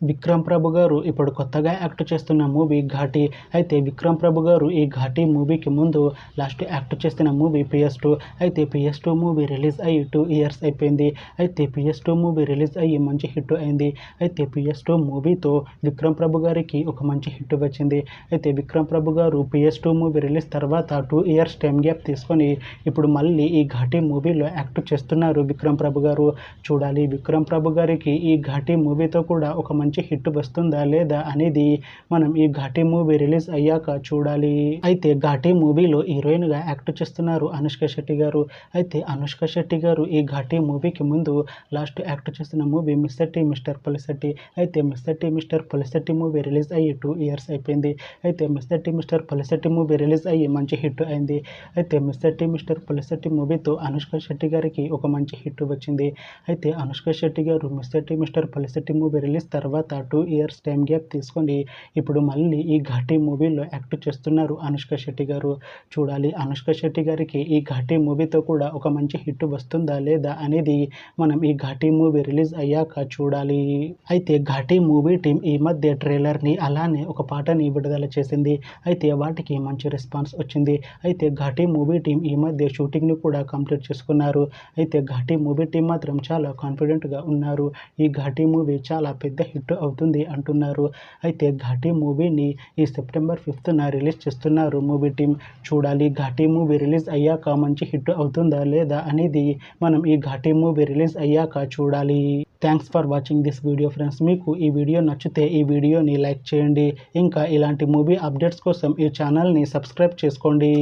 విక్రమ్ ప్రభు గారు ఇప్పుడు కొత్తగా యాక్ట్ చేస్తున్న మూవీ ఘాటి. అయితే విక్రమ్ ప్రభు గారు ఈ ఘాటి మూవీకి ముందు లాస్ట్ యాక్ట్ చేస్తున్న మూవీ PS2. అయితే PS2 మూవీ రిలీజ్ అయ్యి 2 ఇయర్స్ అయిపోయింది. అయితే PS2 మూవీ రిలీజ్ అయ్యి మంచి హిట్ అయింది. అయితే PS2 మూవీతో విక్రమ్ ప్రభు గారికి ఒక మంచి హిట్ వచ్చింది. అయితే విక్రమ్ ప్రభు గారు PS2 మూవీ రిలీజ్ తర్వాత 2 ఇయర్స్ టైం గ్యాప్ తీసుకొని ఇప్పుడు మళ్ళీ ఈ ఘాటి మూవీలో యాక్ట్ చేస్తున్నారు విక్రమ్ ప్రభు గారు. చూడాలి విక్రమ్ ప్రభు గారికి ఈ ఘాటి మూవీతో కూడా ఒక మంచి హిట్ వస్తుందా లేదా అనేది మనం ఈ ఘాటి మూవీ రిలీజ్ అయ్యాక చూడాలి. అయితే ఘాటి మూవీలో హీరోయిన్ గా యాక్ట్ చేస్తున్నారు అనుష్క శెట్టి గారు. అయితే అనుష్క శెట్టి గారు ఈ ఘాటి మూవీకి ముందు లాస్ట్ యాక్ట్ చేస్తున్న movie Mr T Mr Polishetty. అయితే Mr T Mr Polishetty movie release అయ్యి 2 ఇయర్స్ అయిపోయింది. అయితే Mr T Mr Polishetty movie release అయ్యి మంచి హిట్ అయింది. అయితే మిస్టర్ టీ మిస్టర్ పొలిసెట్టి మూవీతో అనుష్క శెట్టి గారికి ఒక మంచి హిట్ వచ్చింది. అయితే అనుష్క శెట్టి గారు Mr T Mr Polishetty movie release తర్వాత 2 ఇయర్స్ టైం గ్యాప్ తీసుకొని ఇప్పుడు మళ్ళీ ఈ ఘాటి మూవీలో యాక్ట్ చేస్తున్నారు అనుష్క శెట్టి గారు. చూడాలి అనుష్క శెట్టి గారికి ఈ ఘాటి మూవీతో కూడా ఒక మంచి హిట్ వస్తుందా లేదా అనేది మనం ఈ ఘాటి మూవీ రిలీజ్ అయ్యాక చూడాలి. అయితే ఘాటి మూవీ టీం ఈ మధ్య ట్రైలర్ని అలానే ఒక పాటని విడుదల చేసింది. అయితే వాటికి మంచి రెస్పాన్స్ వచ్చింది. అయితే ఘాటి మూవీ టీం ఈ మధ్య షూటింగ్ని కూడా కంప్లీట్ చేసుకున్నారు. అయితే ఘాటి మూవీ టీం మాత్రం చాలా కాన్ఫిడెంట్గా ఉన్నారు. ఈ ఘాటి మూవీ చాలా పెద్ద హిట్ అవుతుంది అంటున్నారు. అయితే ఘాటి మూవీని ఈ సెప్టెంబర్ 5న రిలీజ్ చేస్తున్నారు మూవీ టీం. చూడాలి ఘాటి మూవీ రిలీజ్ అయ్యాక మంచి హిట్ అవుతుందా లేదా అనేది మనం ఈ ఘాటి మూవీ రిలీజ్ అయ్యాక చూడాలి. Thanks for watching this video friends. మీకు ఈ వీడియో నచ్చితే ఈ వీడియోని లైక్ చేయండి. ఇంకా ఇలాంటి మూవీ అప్డేట్స్ కోసం ఈ ఛానల్ని సబ్స్క్రైబ్ చేసుకోండి.